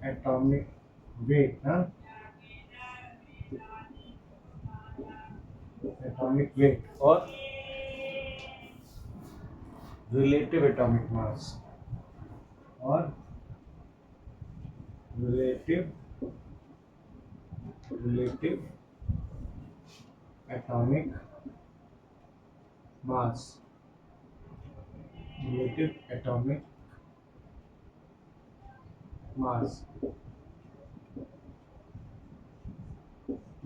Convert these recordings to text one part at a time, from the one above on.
atomic weight, huh? Atomic weight or relative atomic mass or relative relative atomic mass relative atomic mass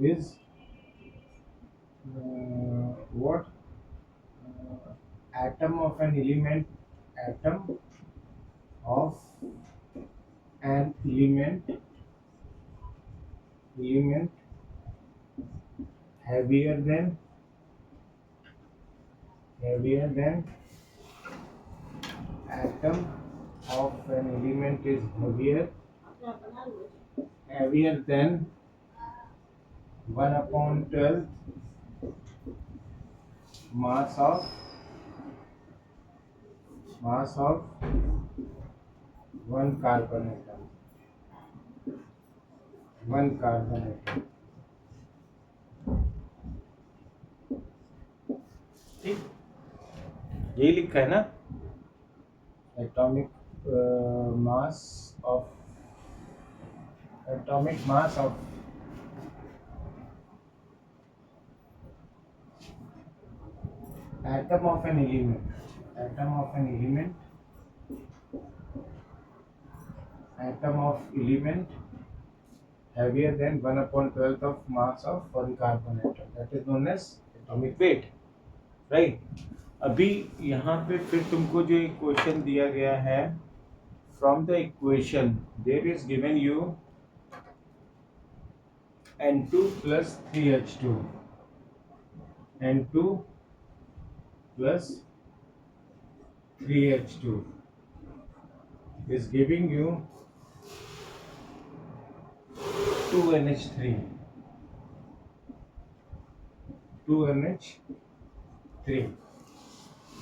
is what atom of an element atom of an element heavier than atom of an element is heavier than 1 upon 12 mass of one carbon atom one carbon atom ठीक यही लिखा है ना atomic mass of atomic mass of atom of an element heavier than 1 upon 12th of mass of one carbon atom. That is known as atomic weight. Right? अभी यहाँ पे फिर तुमको जो इक्वेशन दिया गया है from the equation there is given you N2 plus 3H2 N2 plus 3H2 is giving you 2NH3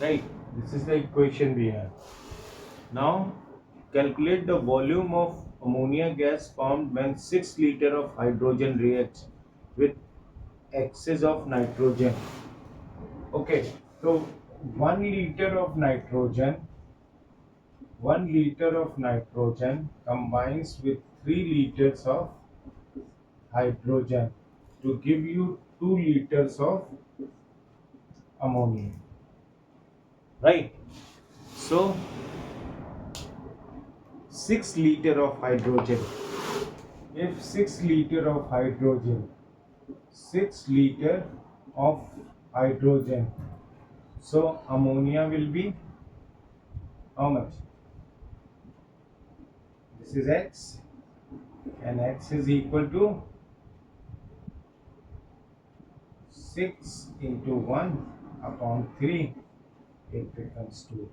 right, this is the equation we have. Now calculate the volume of ammonia gas formed when 6 liter of hydrogen reacts with excess of nitrogen. Okay, so 1 liter of nitrogen combines with 3 liters of hydrogen to give you 2 liters of ammonia, right? So 6 liter of hydrogen, if 6 liter of hydrogen, so ammonia will be how much? This is X and X is equal to 6 into 1 upon 3, it becomes 2.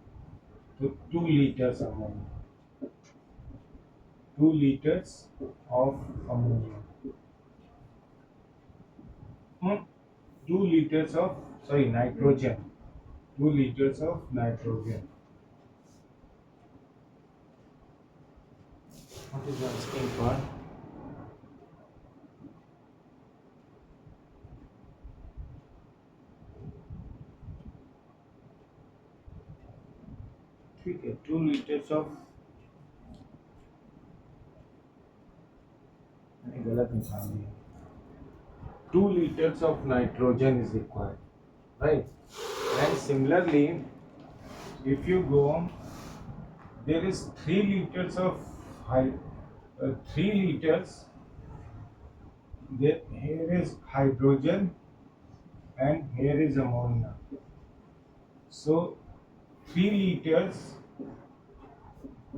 So 2 liters ammonia. 2 liters of ammonia. 2 liters of nitrogen. 2 liters of nitrogen. What is asking for? ठीक है 2 liters of मैंने गलत निकाल दिया 2 liters of nitrogen is required, right? And similarly, if you go, there is 3 liters of 3 liters. Here is hydrogen and here is ammonia. So 3 liters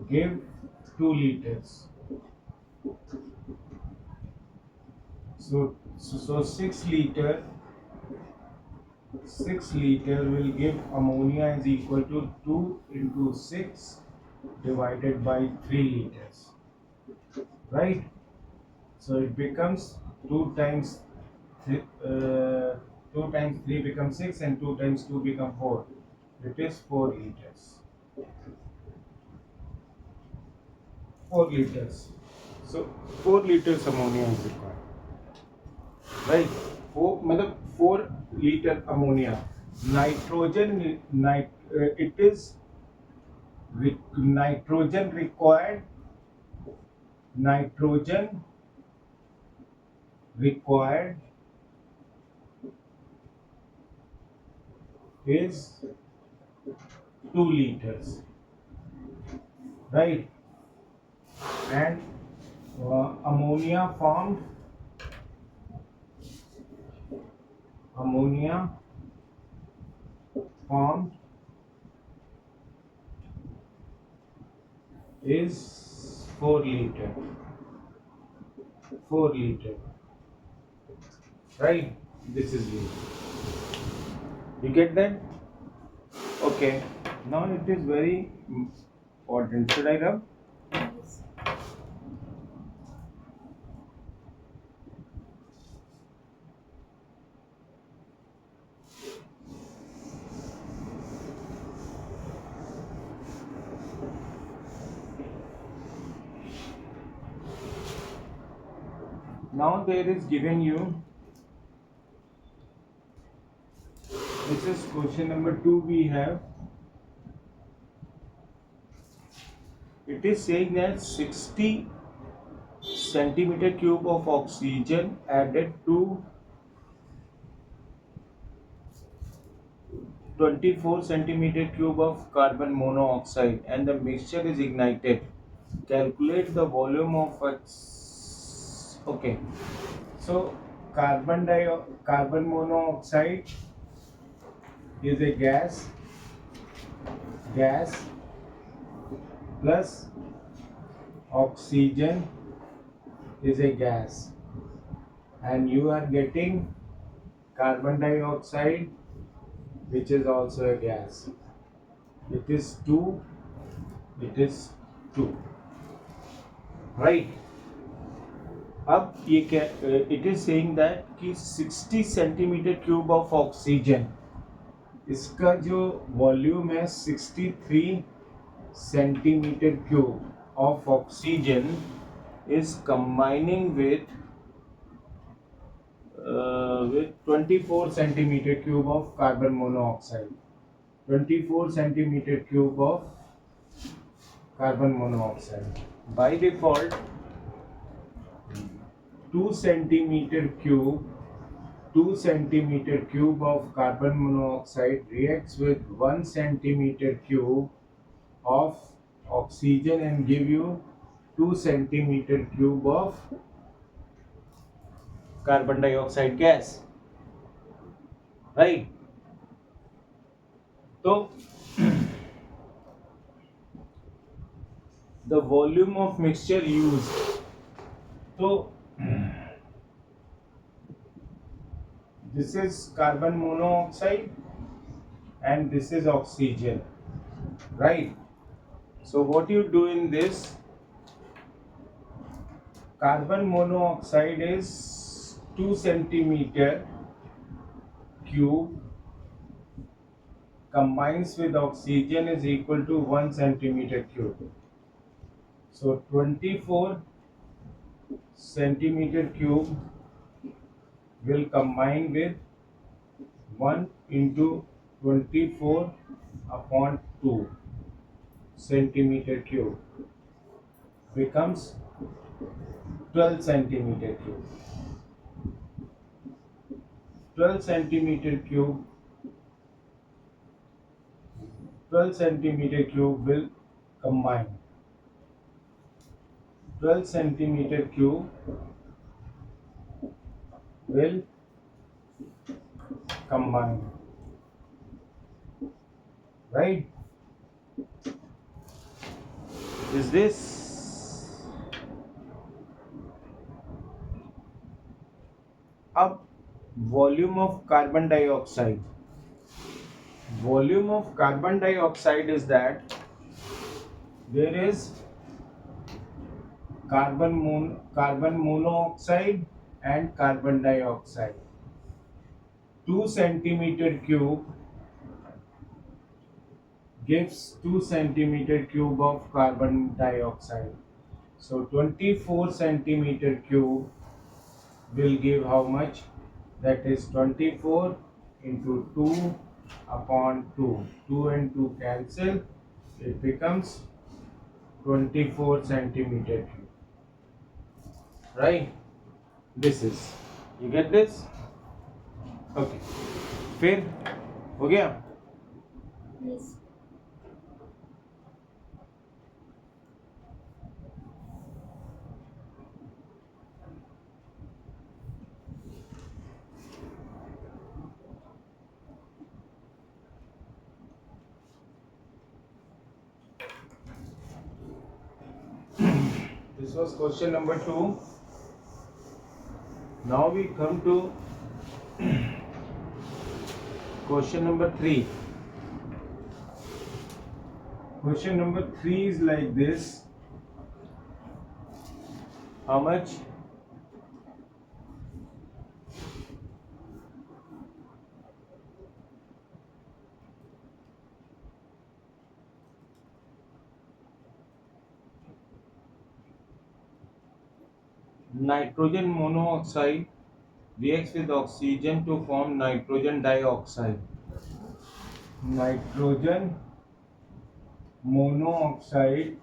give 2 liters. So 6 liter will give ammonia is equal to 2 into 6 divided by 3 liters, right? So it becomes 2 times 3 becomes 6 and 2 times 2 become 4. It is 4 liters. 4 liters. So 4 liters ammonia is required, right? 4 liter ammonia. Nitrogen, it is nitrogen required. Nitrogen required is 2 liters, right? And ammonia ammonia formed is 4 liter, right? This is you get that? Okay. Now it is very important. Should I rub? Yes. Now there is given you, this is question number 2 we have. It is saying that 60 centimeter cube of oxygen added to 24 centimeter cube of carbon monoxide and the mixture is ignited. Calculate the volume of okay. So carbon monoxide is a gas plus oxygen is a gas, and you are getting carbon dioxide, which is also a gas. It is 2, it is 2, right? अब ये क्या, it is saying that कि 60 centimetre cube of oxygen, इसका जो volume है 63 centimeter cube of oxygen is combining with 24 centimeter cube of carbon monoxide. 24 centimeter cube of carbon monoxide. By default, 2 centimeter cube of carbon monoxide reacts with 1 centimeter cube of oxygen and give you 2 centimeter cube of carbon dioxide gas, right? So the volume of mixture used, so this is carbon monoxide and this is oxygen, right? So what you do in this, carbon monoxide is 2 centimeter cube combines with oxygen is equal to 1 centimeter cube. So 24 centimeter cube will combine with 1 into 24 upon 2 centimeter cube becomes 12 centimeter cube. 12 centimeter cube 12 centimeter cube will combine. 12 centimeter cube will combine, right? Is this up? Volume of carbon dioxide. Volume of carbon dioxide is that there is carbon monoxide and carbon dioxide. 2 centimeter cube gives 2 centimeter cube of carbon dioxide. So 24 centimeter cube will give how much? That is 24 into 2 upon 2. 2 and 2 cancel. It becomes 24 centimeter cube. Right? This is. You get this? Okay. फिर हो गया? Yes. This was question number 2. Now we come to question number 3. Question number 3 is like this. How much? Nitrogen monoxide reacts with oxygen to form nitrogen dioxide. Nitrogen monoxide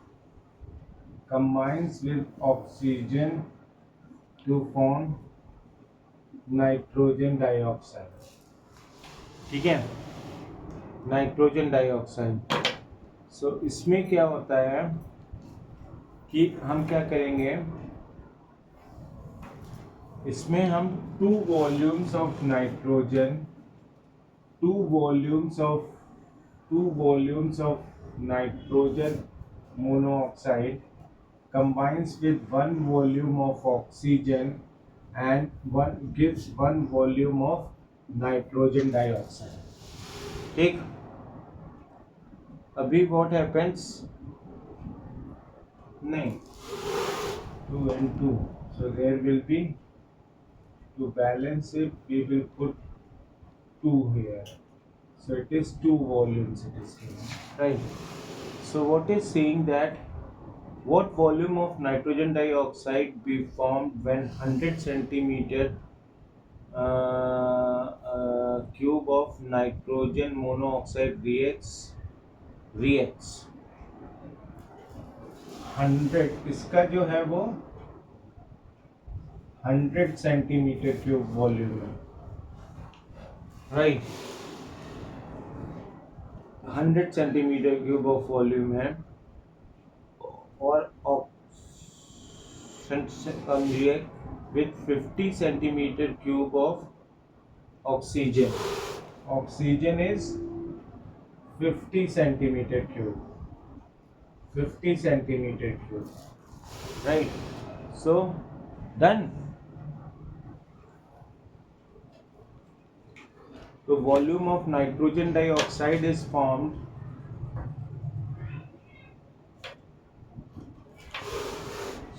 combines with oxygen to form nitrogen dioxide. ठीक है, nitrogen dioxide. सो इसमें क्या होता है कि हम क्या करेंगे, इसमें हम 2 volumes of nitrogen, 2 volumes of nitrogen monoxide combines with 1 volume of oxygen and gives 1 volume of nitrogen dioxide. ठीक. अभी what happens? नहीं, 2 and 2. So there will be, to balance it, we will put 2 here. So it is 2 volumes it is given. Right. So what is saying that what volume of nitrogen dioxide be formed when 100 centimeter cube of nitrogen monoxide reacts 100, इसका जो है वो 100 centimetre cube volume है. Right, 100 centimetre cube of volume है और react with 50 centimeter cube of oxygen. Oxygen is 50 centimeter cube. 50 centimeter cube. Right. So done. The volume of nitrogen dioxide is formed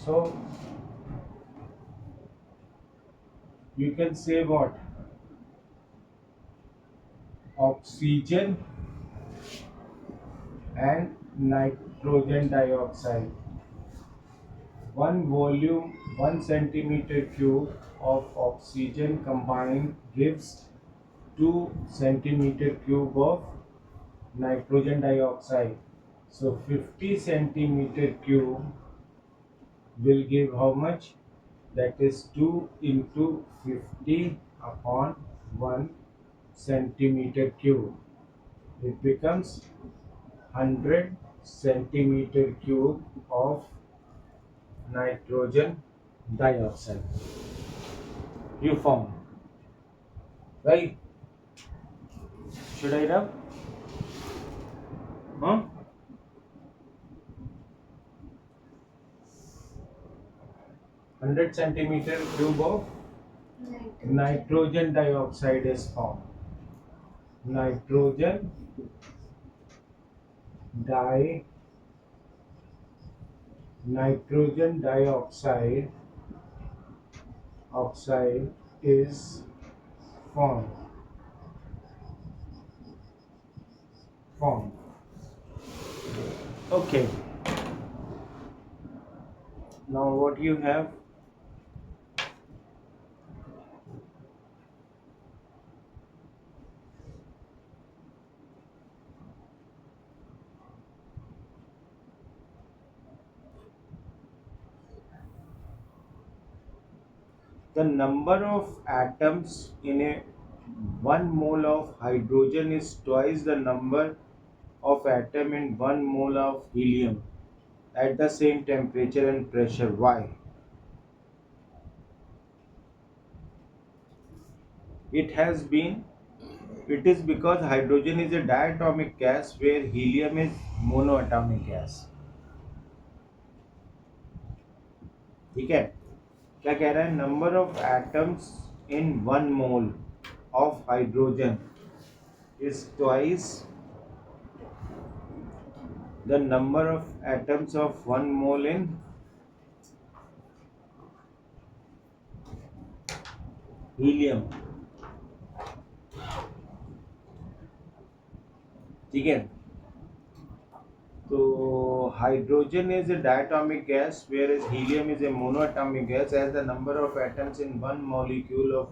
so you can say what? Oxygen and nitrogen dioxide. 1 centimeter cube of oxygen combined gives 2 centimeter cube of nitrogen dioxide. So 50 centimeter cube will give how much? That is 2 into 50 upon 1 centimeter cube. It becomes 100 centimeter cube of nitrogen dioxide you form. Right? Should I rub? Huh? Hundred centimeter cube of nitrogen dioxide is formed. Nitrogen dioxide is formed. Okay. Now what you have, the number of atoms in a 1 mole of hydrogen is twice the number of atom in 1 mole of helium at the same temperature and pressure. Why? It has been It is because hydrogen is a diatomic gas where helium is monoatomic gas. ठीक है, क्या कह रहा है, number of atoms in 1 mole of hydrogen is twice the number of atoms of 1 mole in helium. ठीक है, so hydrogen is a diatomic gas whereas helium is a monoatomic gas. As the number of atoms in one molecule of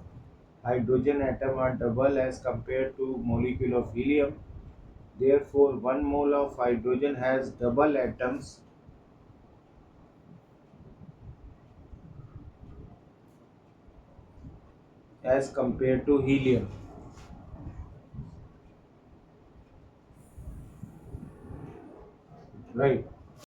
hydrogen atom are double as compared to molecule of helium, therefore 1 mole of hydrogen has double atoms as compared to helium. Right.